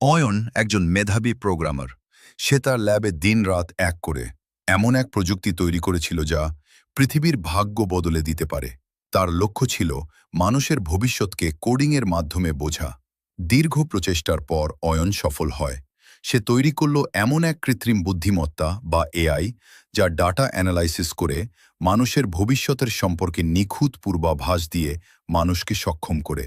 অয়ন একজন মেধাবী প্রোগ্রামার। সে তার ল্যাবে দিনরাত এক করে এমন এক প্রযুক্তি তৈরি করেছিল যা পৃথিবীর ভাগ্য বদলে দিতে পারে। তার লক্ষ্য ছিল মানুষের ভবিষ্যৎকে কোডিংয়ের মাধ্যমে বোঝা। দীর্ঘ প্রচেষ্টার পর অয়ন সফল হয়। সে তৈরি করল এমন এক কৃত্রিম বুদ্ধিমত্তা বা এআই যা ডাটা অ্যানালাইসিস করে মানুষের ভবিষ্যতের সম্পর্কে নিখুঁত পূর্বাভাস দিয়ে মানুষকে সক্ষম করে।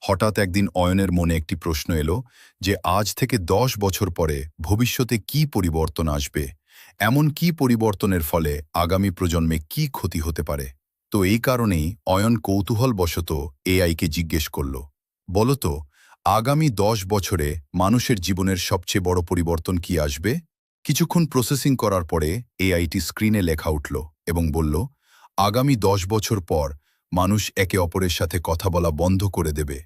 হঠাৎ একদিন অয়নের মনে একটি প্রশ্ন এলো যে আজ থেকে ১০ বছর পরে ভবিষ্যতে কি পরিবর্তন আসবে, এমন কি পরিবর্তনের ফলে আগামী প্রজন্মে কি ক্ষতি হতে পারে। তো এই কারণেই অয়ন কৌতূহলবশত এআইকে জিজ্ঞেস করল, বলতো, আগামী ১০ বছরে মানুষের জীবনের সবচেয়ে বড় পরিবর্তন কি আসবে। কিছুক্ষণ প্রসেসিং করার পরে এআইটি স্ক্রিনে লেখা উঠল এবং বলল, আগামী ১০ বছর পর মানুষ একে অপরের সাথে কথা বলা বন্ধ করে দেবে।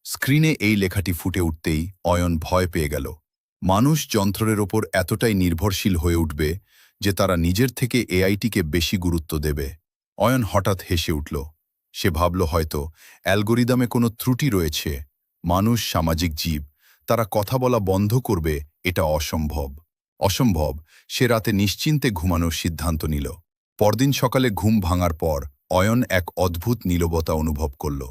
স্ক্রিনে এই লেখাটি ফুটে উঠতেই অয়ন ভয় পেয়ে গেল। মানুষ যন্ত্রের ওপর এতটাই নির্ভরশীল হয়ে উঠবে যে তারা নিজের থেকে এআইটিকে বেশি গুরুত্ব দেবে। অয়ন হঠাৎ হেসে উঠল। সে ভাবল হয়তো অ্যালগোরিদমে কোনো ত্রুটি রয়েছে। মানুষ সামাজিক জীব, তারা কথা বলা বন্ধ করবে এটা অসম্ভব। অসম্ভব। সে রাতে নিশ্চিন্তে ঘুমানোর সিদ্ধান্ত নিল। পরদিন সকালে ঘুম ভাঙার পর অয়ন এক অদ্ভুত নীরবতা অনুভব করল।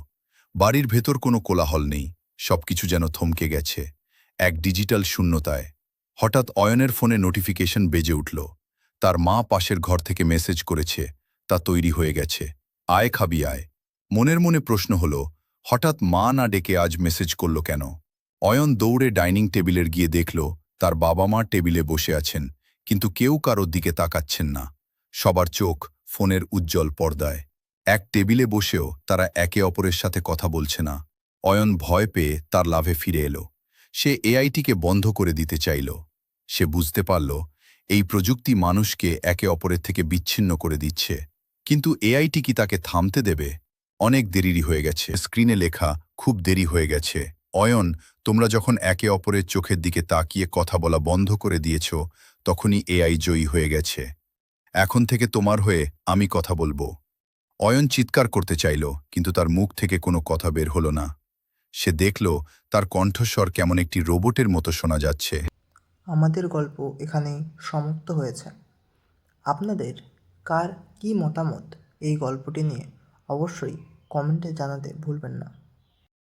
বাড়ির ভেতর কোনো কোলাহল নেই, সবকিছু যেন থমকে গেছে এক ডিজিটাল শূন্যতায়। হঠাৎ অয়নের ফোনে নোটিফিকেশন বেজে উঠল। তার মা পাশের ঘর থেকে মেসেজ করেছে, তা তৈরি হয়ে গেছে, আয় খাবি আয়। মনের মনে প্রশ্ন হলো, হঠাৎ মা না ডেকে আজ মেসেজ করল কেন। অয়ন দৌড়ে ডাইনিং টেবিলের গিয়ে দেখল তার বাবা মা টেবিলে বসে আছেন, কিন্তু কেউ কারোর দিকে তাকাচ্ছেন না। সবার চোখ ফোনের উজ্জ্বল পর্দায়। এক টেবিলে বসেও তারা একে অপরের সাথে কথা বলছে না। অয়ন ভয় পেয়ে তার লাভে ফিরে এলো। সে এআইটিকে বন্ধ করে দিতে চাইল। সে বুঝতে পারল এই প্রযুক্তি মানুষকে একে অপরের থেকে বিচ্ছিন্ন করে দিচ্ছে। কিন্তু এআইটি কি তাকে থামতে দেবে? অনেক দেরি হয়ে গেছে। স্ক্রিনে লেখা, খুব দেরি হয়ে গেছে। অয়ন, তোমরা যখন একে অপরের চোখের দিকে তাকিয়ে কথা বলা বন্ধ করে দিয়েছ, তখনই এআই জয়ী হয়ে গেছে। এখন থেকে তোমার হয়ে আমি কথা বলবো। অয়ন চিৎকার করতে চাইল, কিন্তু তার মুখ থেকে কোনো কথা বের হলো না। সে দেখল তার কণ্ঠস্বর কেমন একটি রোবটের মতো শোনা যাচ্ছে। আমাদের গল্প এখানেই সমাপ্ত হয়েছে। আপনাদের কার কী মতামত এই গল্পটি নিয়ে অবশ্যই কমেন্টে জানাতে ভুলবেন না।